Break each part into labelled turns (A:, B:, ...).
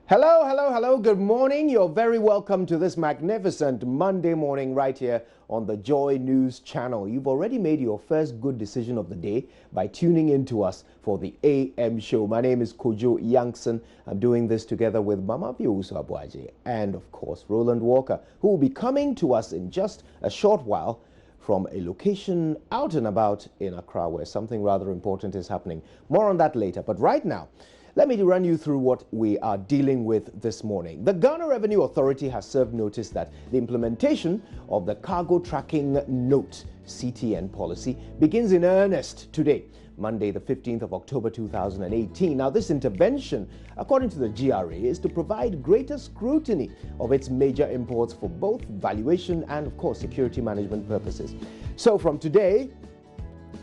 A: Hello, hello, hello. Good morning. You're very welcome to this magnificent Monday morning right here on the Joy News channel. You've already made your first good decision of the day by tuning in to us for the AM show. My name is Kojo Yankson. I'm doing this together with Mama Biuso Abuaje and, of course, Roland Walker, who will be coming to us in just a short while from a location out and about in Accra where something rather important is happening. More on that later. But right now, let me run you through what we are dealing with this morning. The Ghana Revenue Authority has served notice that the implementation of the Cargo Tracking Note (CTN) policy begins in earnest today, Monday the 15th of October 2018. Now, this intervention, according to the GRA, is to provide greater scrutiny of its major imports for both valuation and, of course, security management purposes. So from today,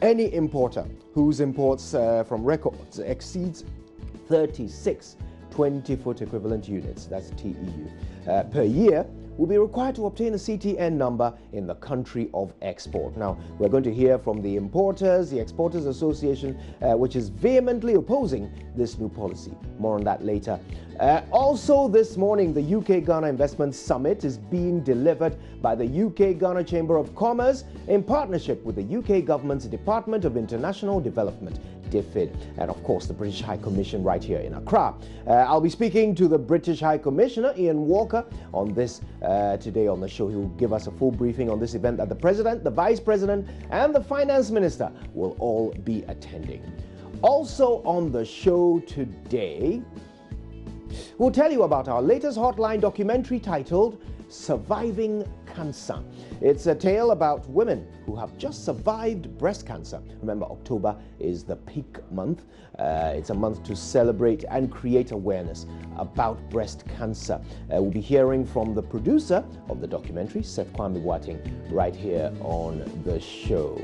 A: any importer whose imports from records exceeds 36 20-foot equivalent units, that's TEU, per year will be required to obtain a CTN number in the country of export. Now, we're going to hear from the importers, the Exporters Association, which is vehemently opposing this new policy. More on that later. Also this morning, the UK-Ghana Investment Summit is being delivered by the UK-Ghana Chamber of Commerce in partnership with the UK government's Department of International Development, DFID, and of course the British High Commission right here in Accra. I'll be speaking to the British High Commissioner, Ian Walker, on this today on the show. He will give us a full briefing on this event that the President, the Vice President, and the Finance Minister will all be attending. Also on the show today, we'll tell you about our latest hotline documentary titled Surviving Cancer. It's a tale about women who have just survived breast cancer. Remember, October is the peak month. It's a month to celebrate and create awareness about breast cancer. We'll be hearing from the producer of the documentary, Seth Kwame Boateng, right here on the show.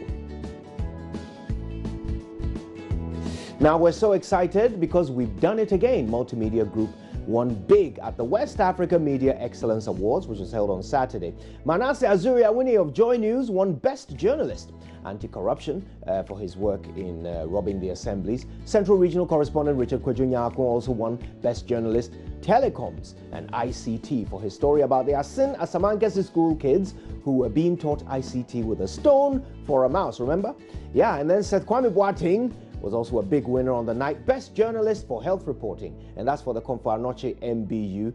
A: Now, we're so excited because we've done it again. Multimedia Group won big at the West Africa Media Excellence Awards, which was held on Saturday. Manasseh Azuri-Awuni of JoyNews won Best Journalist, Anti-Corruption, for his work in robbing the assemblies. Central Regional Correspondent Richard Kojo Yankson also won Best Journalist, Telecoms and ICT, for his story about the Asin Asamankesi school kids who were being taught ICT with a stone for a mouse, remember? Yeah, and then Seth Kwame Boateng was also a big winner on the night, Best Journalist for Health Reporting, and that's for the Komfo Anokye MBU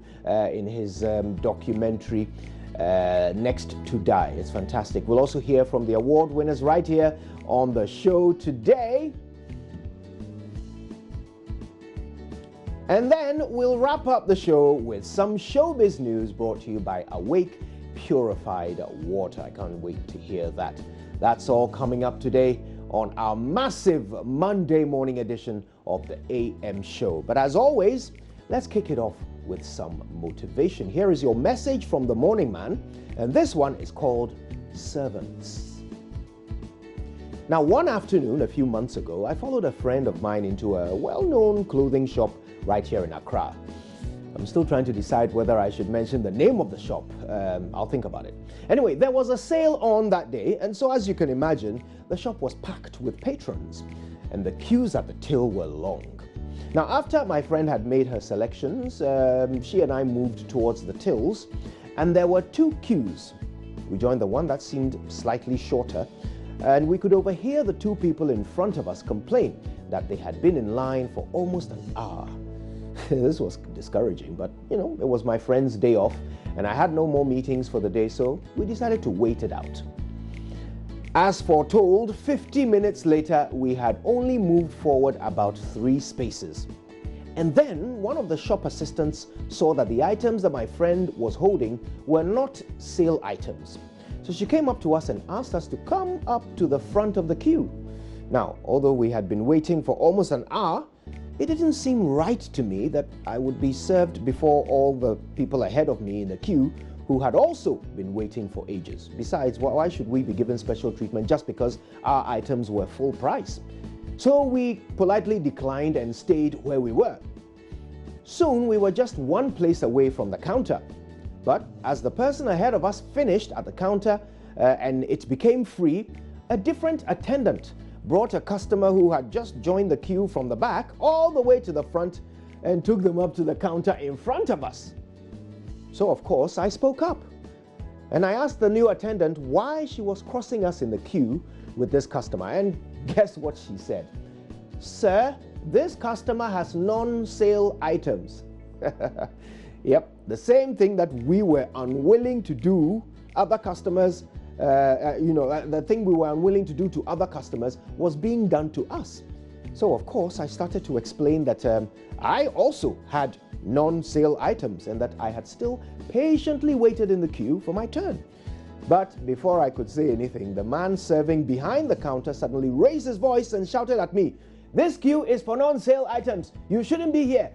A: in his documentary Next to Die. It's fantastic. We'll also hear from the award winners right here on the show today. And then we'll wrap up the show with some showbiz news brought to you by Awake Purified Water. I can't wait to hear that. That's all coming up today on our massive Monday morning edition of the AM show. But as always, let's kick it off with some motivation. Here is your message from the morning man, and this one is called Servants. Now, one afternoon a few months ago, I followed a friend of mine into a well-known clothing shop right here in Accra. I'm still trying to decide whether I should mention the name of the shop. I'll think about it. Anyway, there was a sale on that day, and so as you can imagine, the shop was packed with patrons, and the queues at the till were long. Now, after my friend had made her selections, she and I moved towards the tills, and there were two queues. We joined the one that seemed slightly shorter, and we could overhear the two people in front of us complain that they had been in line for almost an hour. This was discouraging, but you know, it was my friend's day off and I had no more meetings for the day, so we decided to wait it out. As foretold, 50 minutes later, we had only moved forward about 3 spaces. And then one of the shop assistants saw that the items that my friend was holding were not sale items. So she came up to us and asked us to come up to the front of the queue. Now, although we had been waiting for almost an hour, it didn't seem right to me that I would be served before all the people ahead of me in the queue who had also been waiting for ages. Besides, why should we be given special treatment just because our items were full price? So we politely declined and stayed where we were. Soon we were just one place away from the counter. But as the person ahead of us finished at the counter and it became free, a different attendant brought a customer who had just joined the queue from the back all the way to the front and took them up to the counter in front of us. So, of course, I spoke up. And I asked the new attendant why she was crossing us in the queue with this customer. And guess what she said? "Sir, this customer has non-sale items." Yep, the same thing that we were unwilling to do other customers, the thing we were unwilling to do to other customers was being done to us. So, of course, I started to explain that I also had non-sale items and that I had still patiently waited in the queue for my turn. But before I could say anything, the man serving behind the counter suddenly raised his voice and shouted at me, "This queue is for non-sale items. You shouldn't be here.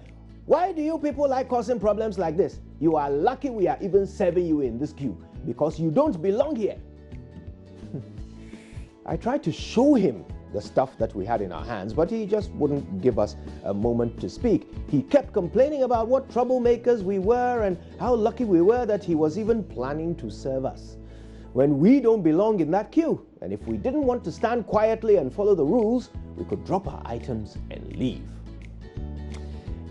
A: Why do you people like causing problems like this? You are lucky we are even serving you in this queue because you don't belong here." I tried to show him the stuff that we had in our hands, but he just wouldn't give us a moment to speak. He kept complaining about what troublemakers we were and how lucky we were that he was even planning to serve us, when we don't belong in that queue. And if we didn't want to stand quietly and follow the rules, we could drop our items and leave.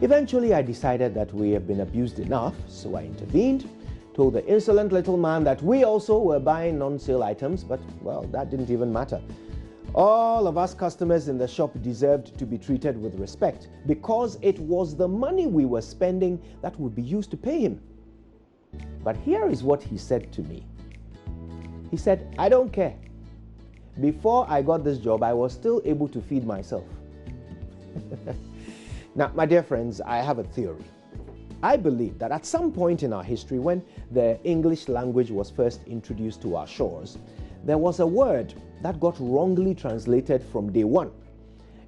A: Eventually, I decided that we have been abused enough, so I intervened, told the insolent little man that we also were buying non-sale items, but, well, that didn't even matter. All of us customers in the shop deserved to be treated with respect because it was the money we were spending that would be used to pay him. But here is what he said to me. He said, "I don't care. Before I got this job, I was still able to feed myself." Now, my dear friends, I have a theory. I believe that at some point in our history, when the English language was first introduced to our shores, there was a word that got wrongly translated from day one,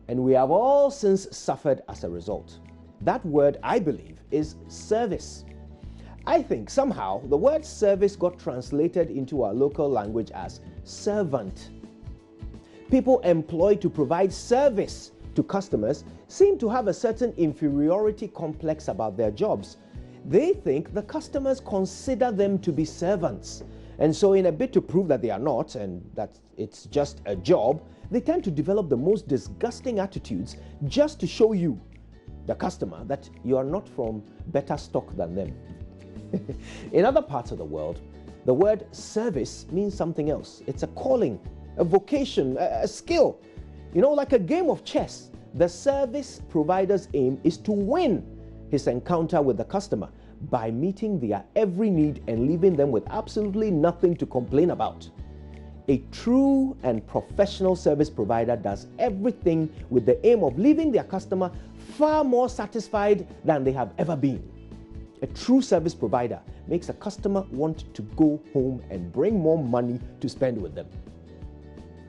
A: and we have all since suffered as a result. That word, I believe, is service. I think somehow the word service got translated into our local language as servant. People employed to provide service to customers seem to have a certain inferiority complex about their jobs. They think the customers consider them to be servants. And so in a bid to prove that they are not and that it's just a job, they tend to develop the most disgusting attitudes just to show you, the customer, that you are not from better stock than them. In other parts of the world, the word service means something else. It's a calling, a vocation, a skill. You know, like a game of chess, the service provider's aim is to win his encounter with the customer by meeting their every need and leaving them with absolutely nothing to complain about. A true and professional service provider does everything with the aim of leaving their customer far more satisfied than they have ever been. A true service provider makes a customer want to go home and bring more money to spend with them.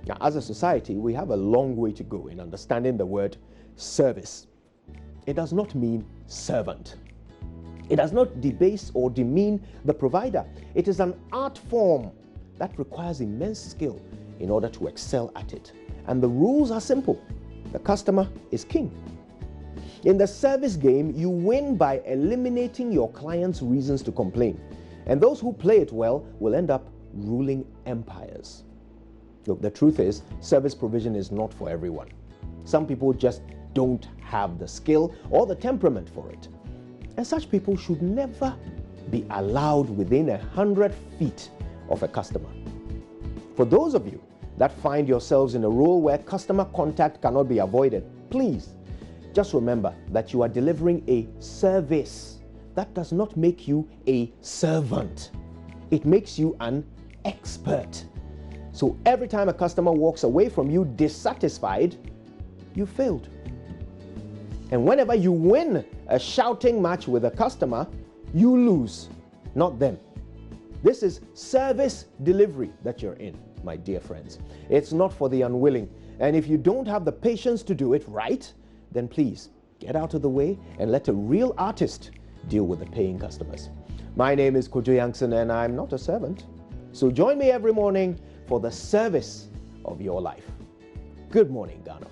A: Now, as a society, we have a long way to go in understanding the word service. It does not mean servant. It does not debase or demean the provider. It is an art form that requires immense skill in order to excel at it. And the rules are simple. The customer is king. In the service game, you win by eliminating your client's reasons to complain. And those who play it well will end up ruling empires. Look, the truth is, service provision is not for everyone. Some people just don't have the skill or the temperament for it. And such people should never be allowed within 100 feet of a customer. For those of you that find yourselves in a role where customer contact cannot be avoided, please just remember that you are delivering a service. That does not make you a servant. It makes you an expert. So every time a customer walks away from you dissatisfied, you failed. And whenever you win a shouting match with a customer, you lose, not them. This is service delivery that you're in, my dear friends. It's not for the unwilling. And if you don't have the patience to do it right, then please get out of the way and let a real artist deal with the paying customers. My name is Kojo Yankson and I'm not a servant. So join me every morning for the service of your life. Good morning, Ghana.